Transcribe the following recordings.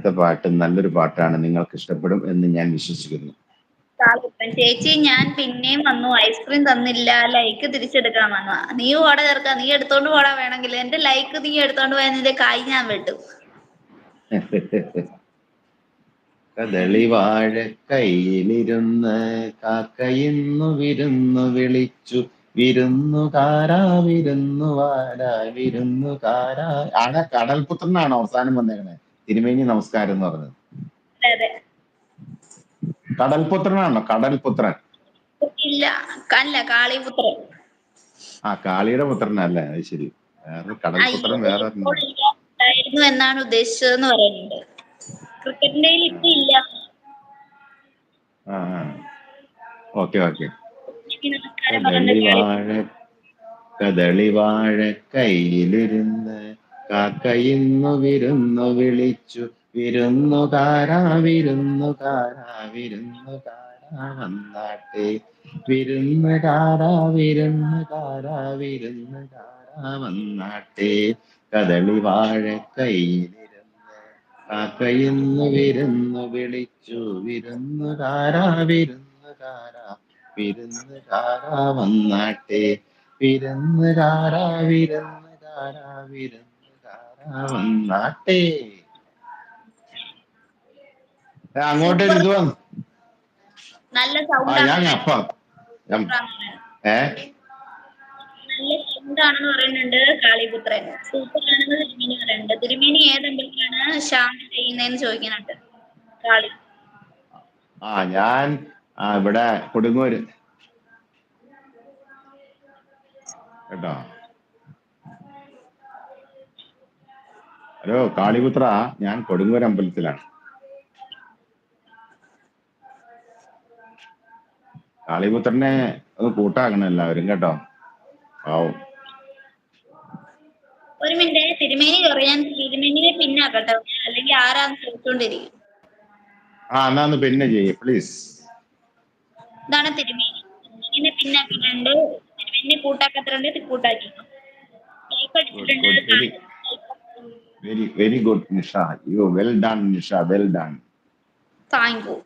അടുത്ത പാട്ട് നല്ലൊരു പാട്ടാണ്, നിങ്ങൾക്ക് ഇഷ്ടപ്പെടും എന്ന് ഞാൻ വിശ്വസിക്കുന്നു. ചേച്ചി ഞാൻ പിന്നെയും വന്നു, ഐസ്ക്രീം തന്നില്ല, ലൈക്ക് തിരിച്ചെടുക്കാൻ വന്നു. നീ പോടാ ചേർക്ക, നീ എടുത്തോണ്ട് പോടാ, വേണമെങ്കിൽ എന്റെ ലൈക്ക് നീ എടുത്തോണ്ട് പോയാൽ നിന്റെ കായ് ഞാൻ വെട്ടും. കദളി വാഴ കയ്യിലിരുന്ന് കാക്കയിന്നു വിരുന്നു വിളിച്ചു, വിരുന്നുകാരാ വിരുന്നുവാരാ വിരുന്നുകാരാ. ആടെ കടൽപുത്രനാണോ അവസാനം വന്നേക്കണേ? തിരുമേനി നമസ്കാരം എന്ന് പറഞ്ഞത് അതെ കടൽപുത്രനാണോ? കടൽപുത്രൻ ഇല്ല, അല്ല കാളിപുത്രൻ. ആ കാളിയുടെ പുത്രനല്ലേ? അത് ശരി. വേറെ കടൽപുത്രൻ വേറെ ഉണ്ടായിരുന്നു എന്നാണ് ഉദ്ദേശിച്ചതെന്ന് പറയുന്നുണ്ട്. ക്രിക്കറ്റിന്റെ ഇപ്പൊ ഇല്ല. ആ ഓക്കെ ഓക്കെ. നമസ്കാരം പറഞ്ഞ കദളി വാഴ കയ്യിലിരുന്ന് കാക്കയിന്നു വിരുന്നു വിളിച്ചു, വിരുന്നുകാരാ വിരുന്നുകാരാ വിരുന്നുകാരാ വന്നാട്ടെ, വിരുന്നുകാരാ വിരുന്നുകാരാ വിരുന്നുകാരാ വന്നാട്ടെ. കദളി വാഴ കയ്യിലിരുന്ന് കാക്കയിന്നു വിരുന്നു വിളിച്ചു, വിരുന്നുകാരാ വിരുന്നുകാരാ വിരുന്നുകാരാ വന്നാട്ടെ, വിരുന്നുകാരാ വിരുന്നുകാരാ വിരുന്നുകാരാ വന്നാട്ടെ. അങ്ങോട്ട് ഇത് വന്നു. നല്ല സൗണ്ട് ഞാൻ അപ്പം നല്ല സൗണ്ട് ആണെന്ന് പറയുന്നുണ്ട് കാളിപുത്രൻ. സൂപ്പർ ആണെന്ന് തിരുമേനി പറയുന്നുണ്ട്. തിരുമേനി ഏതെങ്കിലാണ് ശാന്തി ചെയ്യുന്നതെന്ന് ചോദിക്കുന്നുണ്ട് കാളി. ഞാൻ ഇവിടെ കൊടുങ്ങൂര് കേട്ടോ. ഹലോ കാളിപുത്ര, ഞാൻ കൊടുങ്ങൂർ അമ്പലത്തിലാണ്. കാളിപുത്രനെ ഒന്ന് കൂട്ടാക്കണം എല്ലാവരും കേട്ടോ. ആവും. ഒരു മിനിറ്റ്, തിരുമേനി പറയാൻ തിരുമേനിയെ പിന്നാക്കട്ടോ, അല്ലെങ്കിൽ ആരാന്ന് ചോദിച്ചോണ്ടിരിക്കും. എന്നാ പിന്നെ ചെയ്യേ പ്ലീസ്. ഇതാണ് തിരുമേനി. തിരുമേനിയെ പിന്നാക്കിയിട്ടുണ്ട്, തിരുമേനിയെ കൂട്ടാക്കത്തിലുണ്ട്, കൂട്ടാക്കി. Very good Nisha, you well done Nisha, well done. Thank you.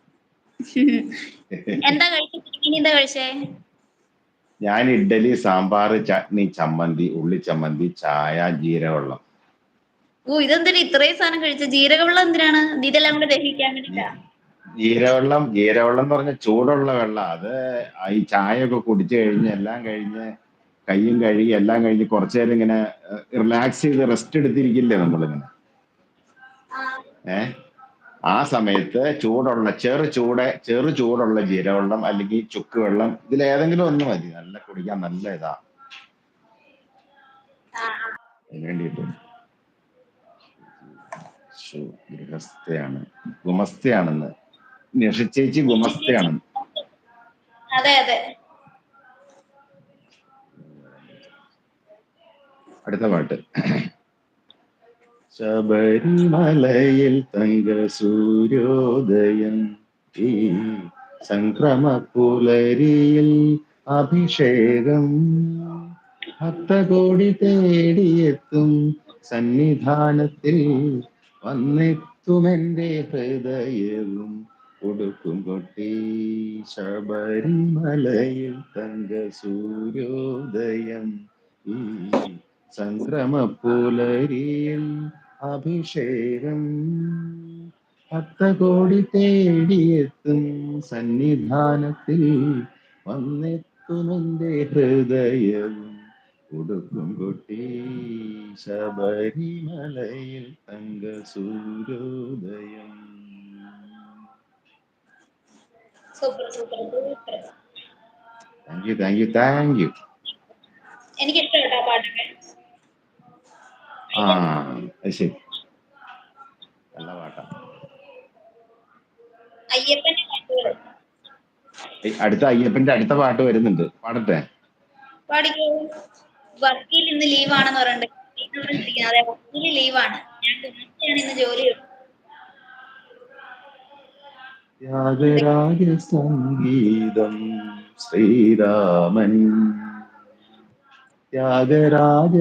എന്താ കഴിച്ചേ തിരുമേനി? എന്താ കഴിച്ചേ? ഞാൻ ഇഡ്ഡലി, സാമ്പാർ, ചട്നി, ചമ്മന്തി, ഉള്ളിച്ചമ്മന്തി, ചായ, ജീരകവെള്ളം. ഇതെന്തിനാ ഇത്രയും സാധനം കഴിച്ച? ജീരകവെള്ളം എന്തിനാണ്? ഇതെല്ലാം കൂടെ ദഹിക്കാൻ വേണ്ടിട്ടാ? ജീരകവെള്ളം എന്ന് പറഞ്ഞ ചൂടുള്ള വെള്ളം. അത് ഈ ചായ ഒക്കെ കുടിച്ചു കഴിഞ്ഞ് എല്ലാം കഴിഞ്ഞ് കയ്യും കഴുകി എല്ലാം കഴിഞ്ഞ് കുറച്ചു നേരം ഇങ്ങനെ റിലാക്സ് ചെയ്ത് റെസ്റ്റ് എടുത്തിരിക്കില്ലേ നമ്മളിങ്ങനെ. ആ സമയത്ത് ചൂടുള്ള ചെറു ചൂടുള്ള ജീരകവെള്ളം അല്ലെങ്കിൽ ചുക്ക് വെള്ളം, ഇതിലേതെങ്കിലും ഒന്ന് മതി. നല്ല കുടിക്കാൻ നല്ല ഇതാ. അതിന് വേണ്ടിട്ട് ഗുമസ്തയാണെന്ന് നിഷിച്ചേച്ചി ഗുമസ്തയാണെന്ന്. അതെ അതെ. അടുത്ത പാട്ട്. ശബരിമലയിൽ തങ്ക സൂര്യോദയം, ഈ സംക്രമ പുലരിയിൽ അഭിഷേകം, ഭക്തകോടി തേടിയെത്തും സന്നിധാനത്തിൽ വന്നെത്തുമെന്റെ ഹൃദയവും ഉടുക്കും കൊട്ടി. ശബരിമലയിൽ തങ്ക സൂര്യോദയം, ഈ സംക്രമ പുലരിയിൽ അഭിഷേകം, ഭക്തകോടി തേടിയെത്തും സന്നിധാനത്തിൽ വന്നെത്തുമെന്റെ ഹൃദയവും ഉടുക്കും കൊട്ടി. ശബരിമലയിൽ തങ്ക സൂര്യോദയം. Thank you. എനിക്ക് ഇഷ്ടപ്പെട്ടോ പാട്ടൊക്കെ? ശരി, നല്ല പാട്ടാ. അടുത്ത അയ്യപ്പന്റെ അടുത്ത പാട്ട് വരുന്നുണ്ട്, പാടട്ടെ? പാടിക്കോ. വക്കീൽ ഇന്ന് ലീവാണെന്ന് പറഞ്ഞിട്ട് അതെ, വക്കീൽ ലീവാണ്. ഞാൻ ഇന്ന് ജോലി ത്യാഗരാജ സംഗീതം ശ്രീരാമൻ, ത്യാഗരാജ